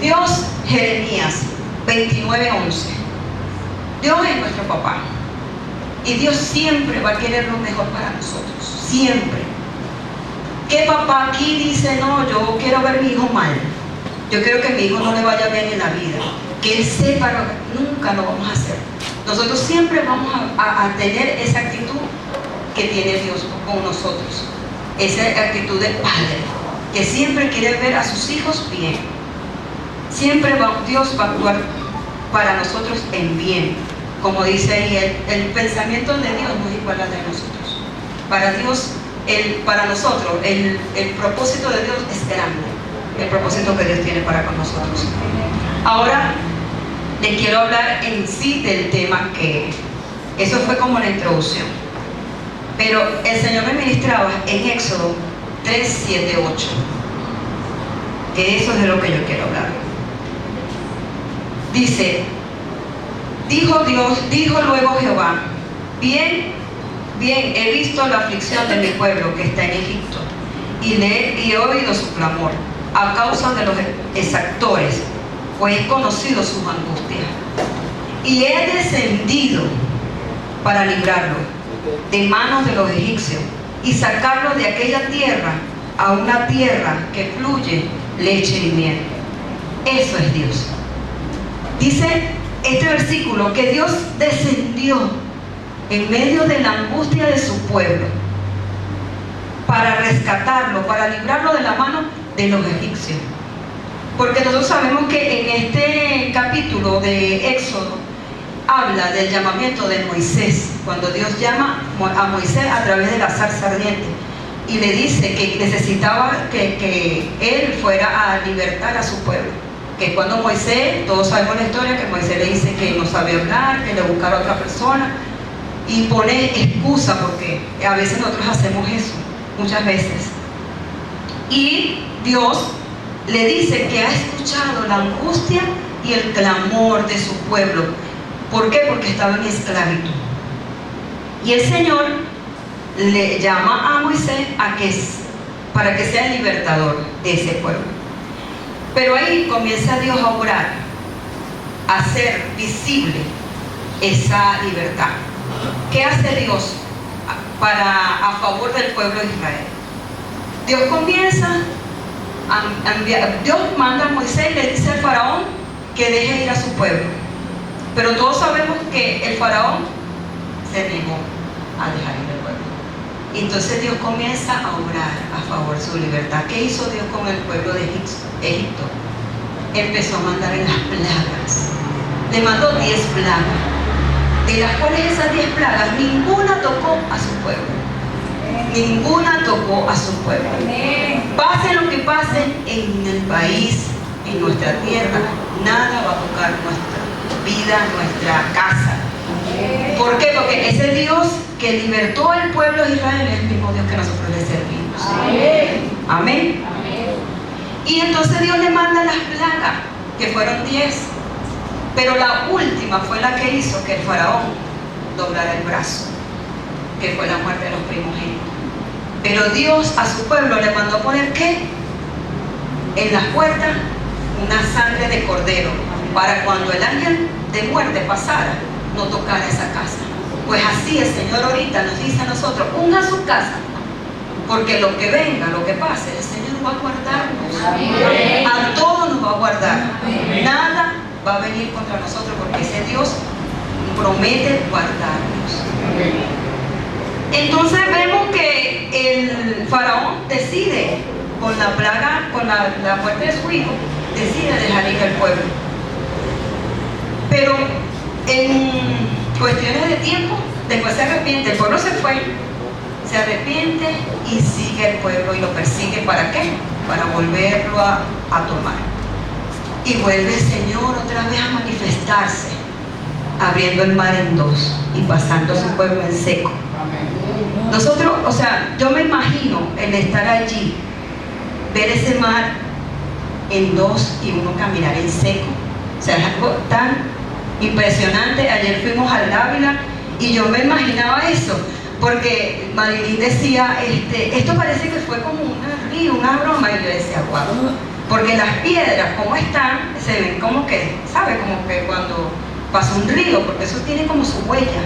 Dios, Jeremías 29:11. Dios es nuestro papá. Y Dios siempre va a querer lo mejor para nosotros. Siempre. ¿Qué papá aquí dice, no, yo quiero ver a mi hijo mal? Yo quiero que a mi hijo no le vaya bien en la vida. Que él sepa lo que nunca lo vamos a hacer. Nosotros siempre vamos a tener esa actitud que tiene Dios con nosotros. Esa actitud de padre, que siempre quiere ver a sus hijos bien. Siempre Dios va a actuar para nosotros en bien. Como dice ahí, el pensamiento de Dios no es igual al de nosotros. Para Dios, para nosotros, el propósito de Dios es grande. El propósito que Dios tiene para con nosotros. Ahora, les quiero hablar en sí del tema que eso fue como la introducción. Pero el Señor me ministraba en Éxodo 3, 7, 8. Que eso es de lo que yo quiero hablar. Dice, dijo luego Jehová, bien, he visto la aflicción de mi pueblo que está en Egipto, y he oído su clamor a causa de los exactores, pues he conocido sus angustias, y he descendido para librarlo de manos de los egipcios y sacarlo de aquella tierra a una tierra que fluye leche y miel. Eso es Dios. Dice este versículo que Dios descendió en medio de la angustia de su pueblo para rescatarlo, para librarlo de la mano de los egipcios. Porque nosotros sabemos que en este capítulo de Éxodo habla del llamamiento de Moisés, cuando Dios llama a Moisés a través de la zarza ardiente y le dice que necesitaba que él fuera a libertar a su pueblo. Que cuando Moisés, todos sabemos la historia, que Moisés le dice que no sabe hablar, que le buscara a otra persona y pone excusa, porque a veces nosotros hacemos eso, muchas veces. Y Dios le dice que ha escuchado la angustia y el clamor de su pueblo. ¿Por qué? Porque estaba en esclavitud. Y el Señor le llama a Moisés para que sea el libertador de ese pueblo. Pero ahí comienza Dios a obrar, a hacer visible esa libertad. ¿Qué hace Dios a favor del pueblo de Israel? Dios comienza a enviar, Dios manda a Moisés y le dice al faraón que deje ir a su pueblo. Pero todos sabemos que el faraón se negó a dejar ir al pueblo. Y entonces Dios comienza a obrar a favor de su libertad. ¿Qué hizo Dios con el pueblo de Egipto? Empezó a mandar en las plagas. Le mandó 10 plagas, de las cuales esas 10 plagas, ninguna tocó a su pueblo. Ninguna tocó a su pueblo. Pase lo que pase en el país, en nuestra tierra, nada va a tocar nuestra vida, nuestra casa. ¿Por qué? Porque ese Dios que libertó al pueblo de Israel es el mismo Dios que nosotros le servimos. Amén. Y entonces Dios le manda las plagas, que fueron 10. Pero la última fue la que hizo que el faraón doblara el brazo, que fue la muerte de los primogénitos. Pero Dios a su pueblo le mandó poner ¿qué? En las puertas una sangre de cordero, para cuando el ángel de muerte pasara, no tocara esa casa. Pues así el Señor ahorita nos dice a nosotros, unja su casa, porque lo que venga, lo que pase, el Señor va a guardarnos. A todos nos va a guardar. Nada va a venir contra nosotros, porque ese Dios promete guardarnos. Entonces vemos que el faraón decide, con la plaga, con la muerte de su hijo, decide dejar ir al pueblo. Pero en cuestiones de tiempo, después se arrepiente, el pueblo se fue, se arrepiente y sigue el pueblo y lo persigue. ¿Para qué? Para volverlo a tomar. Y vuelve el Señor otra vez a manifestarse, abriendo el mar en dos y pasando a su pueblo en seco. Nosotros, o sea, yo me imagino el estar allí, ver ese mar en dos y uno caminar en seco. O sea, es algo tan impresionante. Ayer fuimos al Ávila y yo me imaginaba eso, porque Marilyn decía, esto parece que fue como un río, una broma, y yo decía, wow, porque las piedras como están, se ven como que, ¿sabe? Como que cuando pasa un río, porque eso tiene como su huella.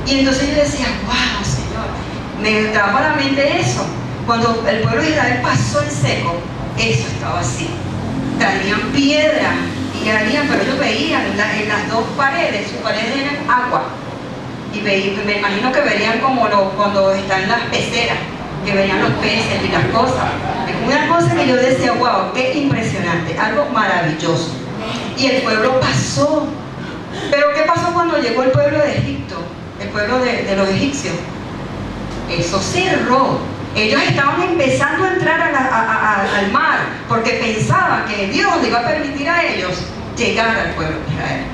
Y entonces yo decía, wow, Señor, me trajo a la mente eso. Cuando el pueblo de Israel pasó en seco, eso estaba así. Traían piedra y harían, pero ellos veían en las dos paredes, sus paredes eran agua. Y me imagino que verían como cuando están las peceras, que veían los peces y las cosas. Es una cosa que yo decía, wow, qué impresionante, algo maravilloso. Y el pueblo pasó. Pero ¿qué pasó cuando llegó el pueblo de Egipto? El pueblo de los egipcios. Eso cerró. Ellos estaban empezando a entrar al mar porque pensaban que Dios le iba a permitir a ellos llegar al pueblo de Israel.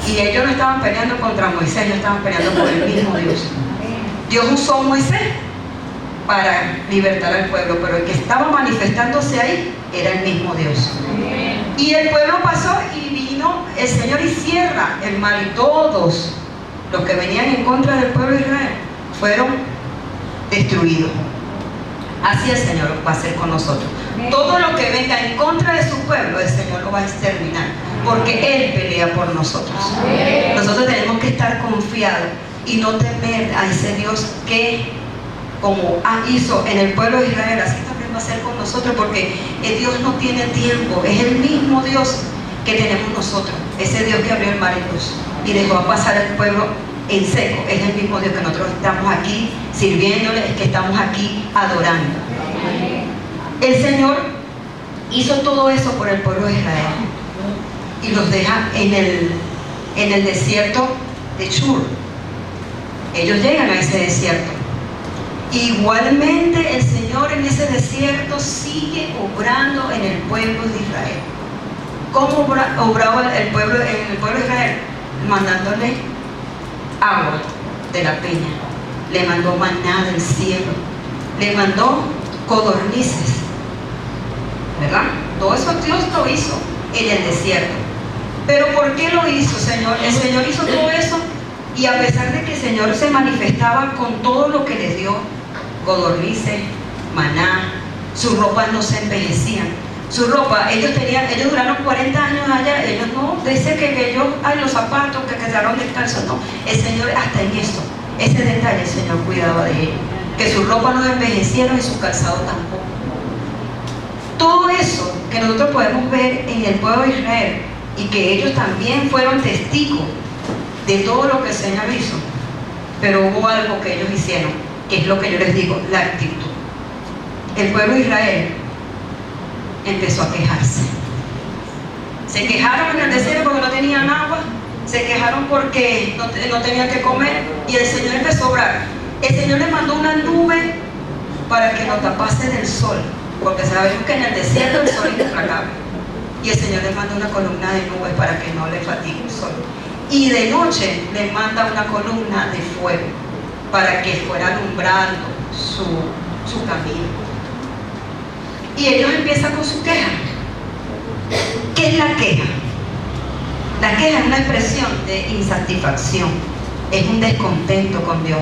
Y ellos no estaban peleando contra Moisés, ellos estaban peleando por el mismo Dios. Dios usó a Moisés para libertar al pueblo, pero el que estaba manifestándose ahí era el mismo Dios. Y el pueblo pasó y vino el Señor y cierra el mar, y todos los que venían en contra del pueblo de Israel fueron destruidos. Así el Señor va a hacer con nosotros. Todo lo que venga en contra de su pueblo, el Señor lo va a exterminar, porque Él pelea por nosotros. Nosotros tenemos que estar confiados y no temer a ese Dios que, como hizo en el pueblo de Israel, así también va a ser con nosotros, porque el Dios no tiene tiempo. Es el mismo Dios que tenemos nosotros, ese Dios que abrió el mar en luz y dejó pasar al pueblo en seco. Es el mismo Dios que nosotros estamos aquí sirviéndole, es que estamos aquí adorando. El Señor hizo todo eso por el pueblo de Israel y los deja en el desierto de Shur. Ellos llegan a ese desierto. Igualmente el Señor en ese desierto sigue obrando en el pueblo de Israel. ¿Cómo obraba el pueblo en el pueblo de Israel? Mandándole agua de la peña, le mandó maná del cielo, le mandó codornices, ¿verdad? Todo eso Dios lo hizo en el desierto. Pero ¿por qué lo hizo, Señor? El Señor hizo todo eso, y a pesar de que el Señor se manifestaba con todo lo que les dio, codornices, maná, sus ropas no se envejecían. Su ropa, ellos duraron 40 años allá, ellos no, dice que ellos, los zapatos que quedaron descalzos, no. El Señor hasta en eso, ese detalle el Señor cuidaba de ellos, que su ropa no envejecieron y su calzado tampoco. Todo eso que nosotros podemos ver en el pueblo de Israel, y que ellos también fueron testigos de todo lo que el Señor hizo, pero hubo algo que ellos hicieron, que es lo que yo les digo, la actitud. El pueblo de Israel empezó a quejarse. Se quejaron en el desierto porque no tenían agua, se quejaron porque no tenían que comer, y el Señor empezó a obrar. El Señor les mandó una nube para que lo tapase del sol, porque sabemos que en el desierto el sol es implacable, y el Señor les manda una columna de nubes para que no le fatigue el sol, y de noche les manda una columna de fuego para que fuera alumbrando su camino. Y ellos empiezan con su queja. ¿Qué es la queja? La queja es una expresión de insatisfacción, es un descontento con Dios,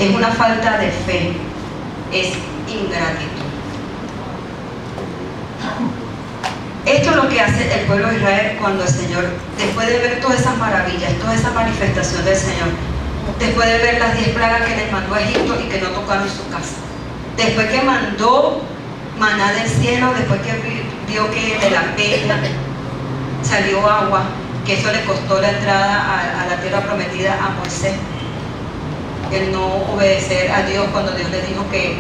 es una falta de fe, es ingratitud. Esto es lo que hace el pueblo de Israel cuando el Señor, después de ver todas esas maravillas, toda esa manifestación del Señor, después de ver las 10 plagas que les mandó a Egipto y que no tocaron su casa, después que mandó maná del cielo, después que vio que de la peña salió agua, que eso le costó la entrada a la tierra prometida a Moisés, el no obedecer a Dios cuando Dios le dijo que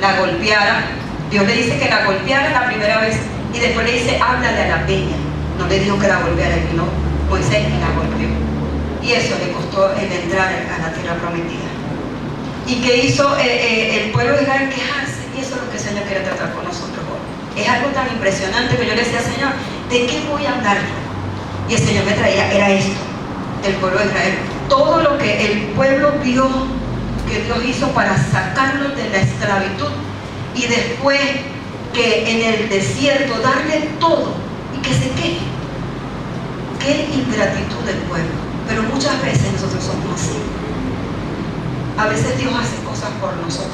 la golpeara. Dios le dice que la golpeara la primera vez, y después le dice háblale a la peña. No le dijo que la golpeara, y no Moisés, y la golpeó, y eso le costó el entrar a la tierra prometida. ¿Y qué hizo el pueblo de Israel? Quejarse. Y eso es lo que el Señor quiere tratar con nosotros hoy. Es algo tan impresionante que yo le decía, Señor, ¿de qué voy a hablar? Y el Señor me traía, era esto, del pueblo de Israel. Todo lo que el pueblo vio que Dios hizo para sacarlos de la esclavitud, y después que en el desierto darle todo y que se queje. Qué ingratitud del pueblo. Pero muchas veces nosotros somos así. A veces Dios hace cosas por nosotros,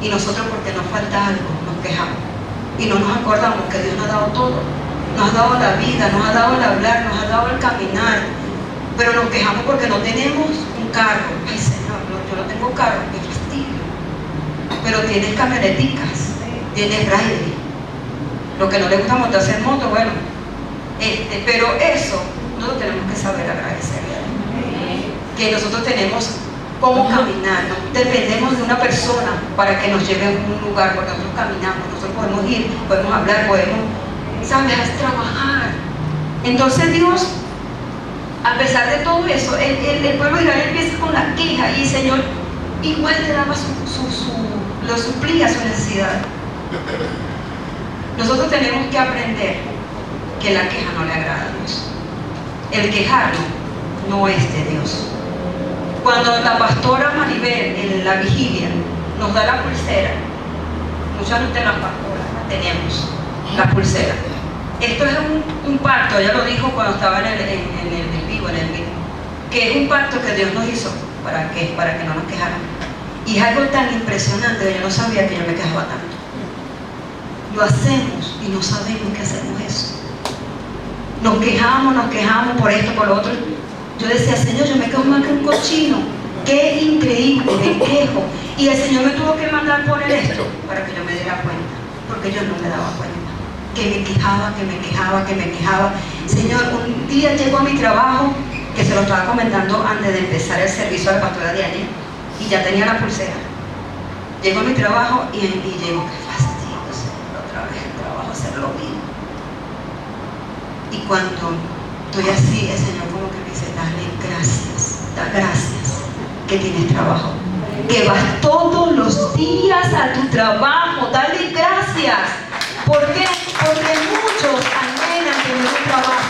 y nosotros, porque nos falta algo, nos quejamos. y no nos acordamos que Dios nos ha dado todo. Nos ha dado la vida, nos ha dado el hablar, nos ha dado el caminar, pero nos quejamos porque no tenemos un carro. Ay, Señor, yo no tengo carro, qué fastidio. Pero tienes camioneticas, tienes rider. Lo que no le gusta montarse en moto, bueno, pero eso no lo tenemos que saber agradecerle a Dios. Que nosotros tenemos cómo caminar, no dependemos de una persona para que nos lleve a un lugar, porque nosotros caminamos, nosotros podemos ir, podemos hablar, podemos, ¿sabes?, trabajar. Entonces Dios, a pesar de todo eso, el pueblo de Israel empieza con la queja y el Señor igual le daba lo suplía su necesidad. Nosotros tenemos que aprender que la queja no le agrada a Dios. El quejarnos no es de Dios. Cuando la pastora Maribel en la vigilia nos da la pulsera, muchas de las pastoras tenemos la pulsera. Esto es un pacto, ella lo dijo cuando estaba en el vivo, que es un pacto que Dios nos hizo para que no nos quejáramos. Y es algo tan impresionante, yo no sabía que yo me quejaba tanto. Lo hacemos y no sabemos que hacemos eso. Nos quejamos por esto, por lo otro. Yo decía, Señor, yo me quejo más que un cochino. Qué increíble, me quejo. Y el Señor me tuvo que mandar poner esto para que yo me diera cuenta, porque yo no me daba cuenta. Que me quejaba. Señor, un día llego a mi trabajo, que se lo estaba comentando antes de empezar el servicio a la pastora Diana, y ya tenía la pulsera. Llego a mi trabajo y llego, qué fastidio, Señor, otra vez el trabajo, hacer lo mismo. Y cuando estoy así, el Señor como que me dice, dale gracias, da gracias que tienes trabajo, que vas todos los días a tu trabajo, dale gracias. ¿Por qué? Porque muchos anhelan tener un trabajo,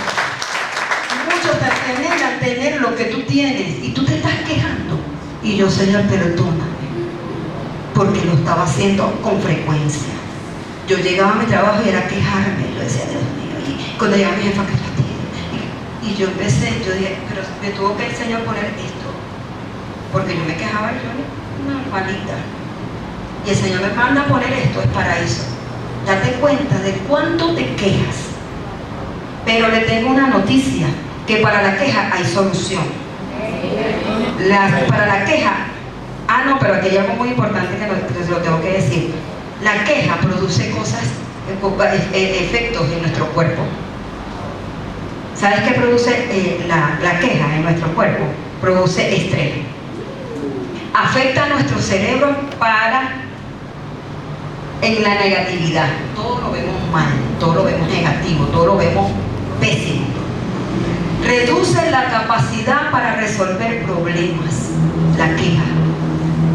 muchos anhelan tener lo que tú tienes y tú te estás quejando. Y yo, Señor, perdóname, porque lo estaba haciendo con frecuencia. Yo llegaba a mi trabajo y era quejarme. Yo decía, Dios mío, y cuando llegaba mi jefa, ¿qué fastidio? Y yo dije, pero me tuvo que el Señor poner esto, porque yo me quejaba y yo, una malita. Y el Señor me manda a poner esto, es para eso. Date cuenta de cuánto te quejas. Pero le tengo una noticia, que para la queja hay solución. Para la queja, no, pero aquí hay algo muy importante que lo tengo que decir. La queja produce cosas, efectos en nuestro cuerpo. ¿Sabes qué produce la queja en nuestro cuerpo? Produce estrés. Afecta a nuestro cerebro en la negatividad. Todo lo vemos mal, todo lo vemos negativo, todo lo vemos pésimo. Reduce la capacidad para resolver problemas. La queja.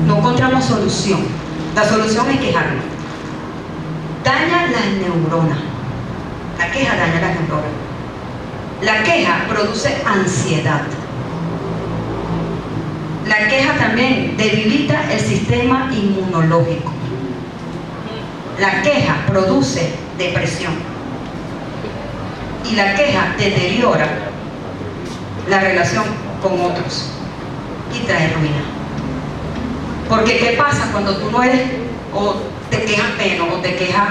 No encontramos solución. La solución es quejarnos. Daña las neuronas. La queja daña las neuronas. La queja produce ansiedad. La queja también debilita el sistema inmunológico. La queja produce depresión. Y la queja deteriora la relación con otros y trae ruina. Porque ¿qué pasa cuando tú no eres, o te quejas menos, o te quejas,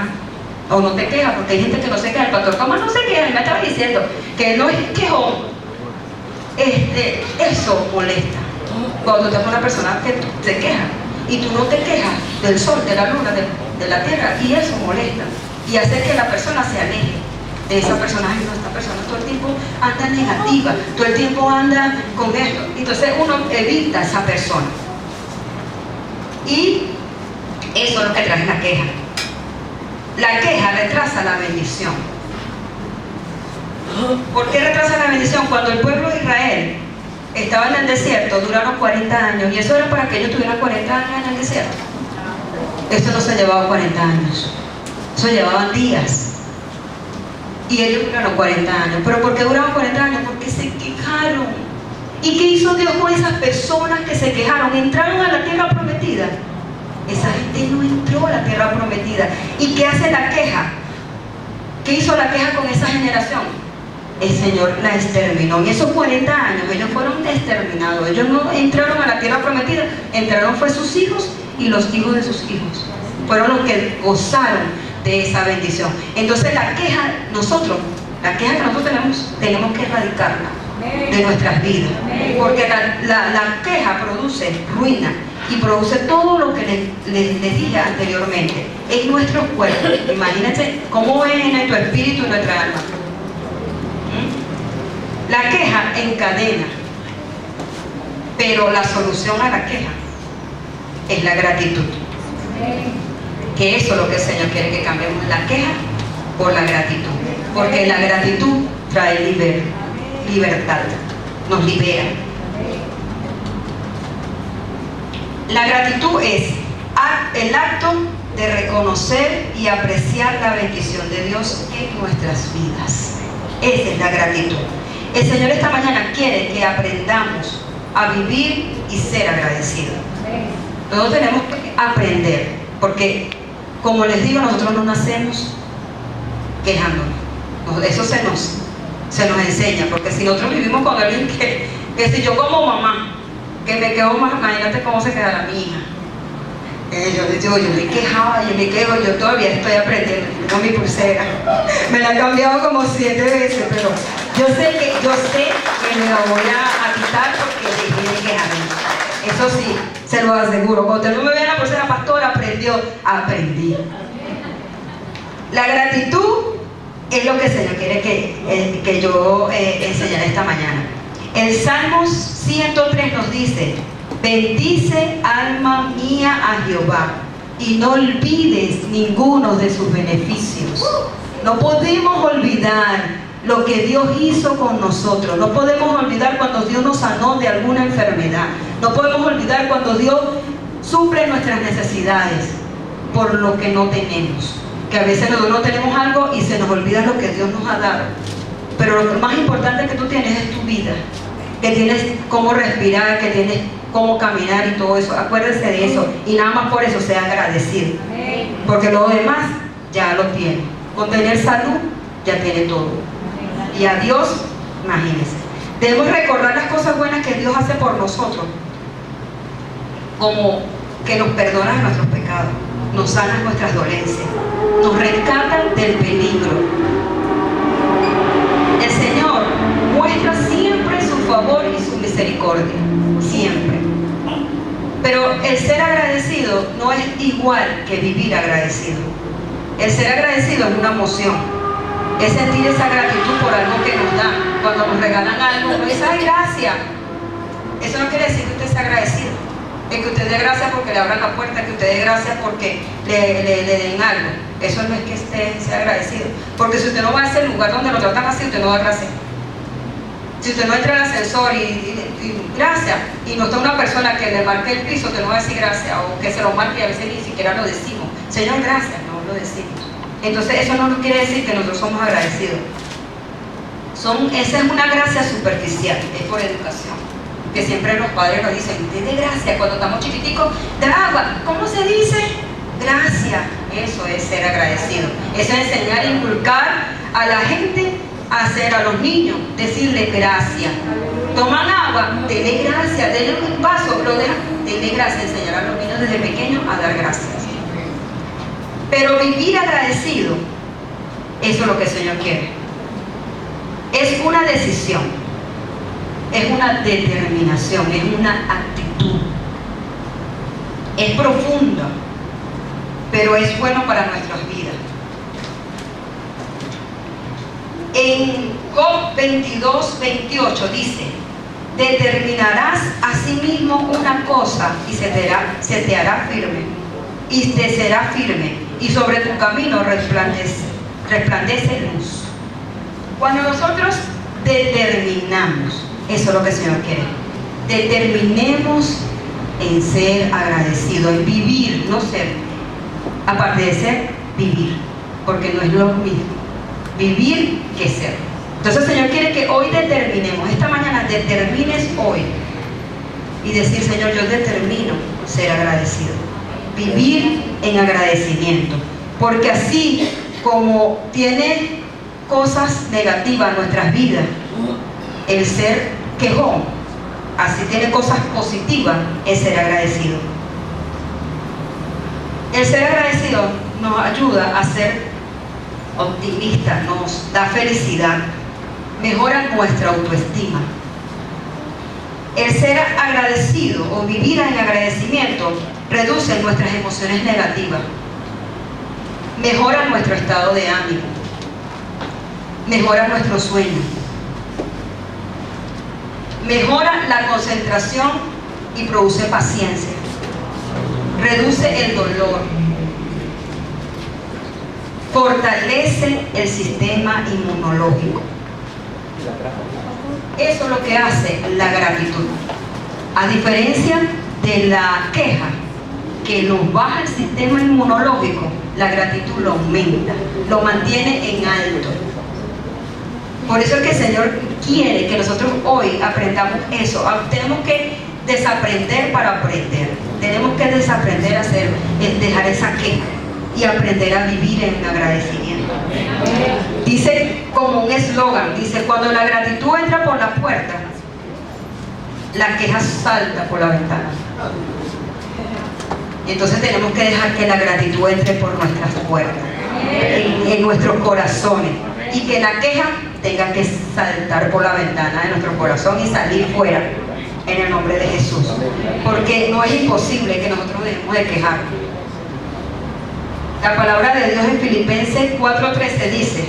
o no te quejas? Porque hay gente que no se queja. El pastor Tomás no se queja, él me estaba diciendo que no es quejón. Eso molesta. Cuando tú estás con una persona que te queja y tú no te quejas del sol, de la luna, de la tierra, y eso molesta y hace que la persona se aleje de esa persona. Ay, no, esta persona todo el tiempo anda negativa, todo el tiempo anda con esto. Entonces uno evita a esa persona. Y eso es lo que trae la queja. La queja retrasa la bendición. ¿Por qué retrasa la bendición? Cuando el pueblo de Israel estaba en el desierto, duraron 40 años. ¿Y eso era para que ellos tuvieran 40 años en el desierto? Esto no se llevaba 40 años. Eso llevaban días. Y ellos duraron 40 años. ¿Pero por qué duraron 40 años? Porque se quejaron. ¿Y qué hizo Dios con esas personas que se quejaron? ¿Entraron a la tierra prometida? Esa gente no entró a la tierra prometida. ¿Y qué hace la queja? ¿Qué hizo la queja con esa generación? El Señor la exterminó. En esos 40 años ellos fueron exterminados. Ellos no entraron a la tierra prometida. Entraron fue sus hijos y los hijos de sus hijos. Fueron los que gozaron de esa bendición. Entonces la queja que nosotros tenemos que erradicarla de nuestras vidas, porque la queja produce ruina y produce todo lo que les dije anteriormente en nuestros cuerpos. Imagínate cómo es en nuestro espíritu y nuestra alma. La queja encadena, pero la solución a la queja es la gratitud. Que eso es lo que el Señor quiere que cambiemos, la queja por la gratitud, porque la gratitud trae libertad, nos libera. La gratitud es el acto de reconocer y apreciar la bendición de Dios en nuestras vidas. Esa es la gratitud. El Señor esta mañana quiere que aprendamos a vivir y ser agradecidos. Todos tenemos que aprender, porque como les digo, nosotros no nacemos quejándonos. Eso se nos enseña, porque si nosotros vivimos con alguien que si yo como mamá, que me quejo más, imagínate cómo se quedará mi hija. Yo me quejaba, yo me quejo, yo todavía estoy aprendiendo. Tengo mi pulsera, me la han cambiado como 7 veces, pero yo sé que me la voy a quitar porque dejé de quejarme. Eso sí, se lo aseguro. Cuando usted no me vea la pulsera, pastora, aprendí. La gratitud es lo que el Señor quiere que yo enseñara esta mañana. El Salmos 103 nos dice: bendice alma mía a Jehová y no olvides ninguno de sus beneficios. No podemos olvidar lo que Dios hizo con nosotros. No podemos olvidar cuando Dios nos sanó de alguna enfermedad. No podemos olvidar cuando Dios suple nuestras necesidades por lo que no tenemos. Que a veces nosotros no tenemos algo y se nos olvida lo que Dios nos ha dado. Pero lo más importante que tú tienes es tu vida, que tienes cómo respirar, que tienes cómo caminar y todo eso. Acuérdense de eso y nada más por eso sea agradecido, porque lo demás ya lo tiene. Con tener salud ya tiene todo. Y a Dios, imagínense, debemos recordar las cosas buenas que Dios hace por nosotros, como que nos perdona nuestros pecados, nos sana nuestras dolencias, nos rescata del peligro. El Señor muestra siempre su favor y su misericordia, siempre. Pero el ser agradecido no es igual que vivir agradecido. El ser agradecido es una emoción, es sentir esa gratitud por algo que nos dan. Cuando nos regalan algo, uno dice: ay, gracias. Eso no quiere decir que usted sea agradecido, es que usted dé gracias porque le abran la puerta, que usted dé gracias porque le den algo. Eso no es que usted sea agradecido, porque si usted no va a ese lugar donde lo tratan así, usted no da gracias. Si usted no entra al ascensor y gracias, y no está una persona que le marque el piso, usted no va a decir gracias, o que se lo marque y a veces ni siquiera lo decimos: Señor, gracias, no lo decimos. Entonces eso no quiere decir que nosotros somos agradecidos. Esa es una gracia superficial, es por educación, que siempre los padres nos dicen: dé gracias. Cuando estamos chiquiticos, da agua, ¿cómo se dice? Gracias. Eso es ser agradecido, eso es enseñar e inculcar a la gente a hacer, a los niños, decirle gracias. Toman agua, denle gracias, denle un vaso, lo dejan, denle gracias. Enseñar a los niños desde pequeños a dar gracias. Pero vivir agradecido, eso es lo que el Señor quiere. Es una decisión, es una determinación, es una actitud. Es profunda, pero es bueno para nuestras vidas. En Job 22:28 dice: determinarás a sí mismo una cosa y se te hará firme, y te será firme, y sobre tu camino resplandece luz. Cuando nosotros determinamos, eso es lo que el Señor quiere. Determinemos en ser agradecidos, en vivir, no ser, aparte de ser, vivir, porque no es lo mismo vivir que ser. Entonces el Señor quiere que hoy determinemos, esta mañana determines hoy y decir: Señor, yo determino ser agradecido, vivir en agradecimiento, porque así como tiene cosas negativas en nuestras vidas el ser quejón, así tiene cosas positivas el ser agradecido. El ser agradecido nos ayuda a ser optimistas, nos da felicidad, mejora nuestra autoestima. El ser agradecido o vivir en agradecimiento reduce nuestras emociones negativas, mejora nuestro estado de ánimo, mejora nuestro sueño, mejora la concentración y produce paciencia, reduce el dolor, fortalece el sistema inmunológico. Eso es lo que hace la gratitud. A diferencia de la queja, que nos baja el sistema inmunológico, la gratitud lo aumenta, lo mantiene en alto. Por eso es que el Señor quiere que nosotros hoy aprendamos eso. Tenemos que desaprender para aprender. Tenemos que desaprender a dejar esa queja y aprender a vivir en agradecimiento. Dice como un eslogan, dice: cuando la gratitud entra por la puerta, la queja salta por la ventana. Y entonces tenemos que dejar que la gratitud entre por nuestras puertas, en nuestros corazones, y que la queja tenga que saltar por la ventana de nuestro corazón y salir fuera en el nombre de Jesús, porque no es imposible que nosotros dejemos de quejar. La palabra de Dios en Filipenses 4:13 dice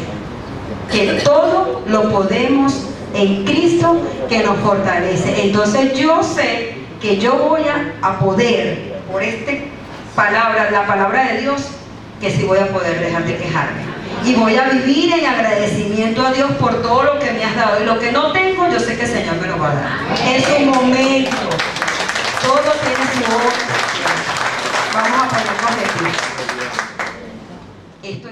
que todo lo podemos en Cristo que nos fortalece. Entonces yo sé que yo voy a poder, por esta palabra, la palabra de Dios, que sí voy a poder dejar de quejarme. Y voy a vivir en agradecimiento a Dios por todo lo que me has dado. Y lo que no tengo, yo sé que el Señor me lo va a dar. Es un momento. Todo tiene su hora. Vamos a ponernos de pie. Esto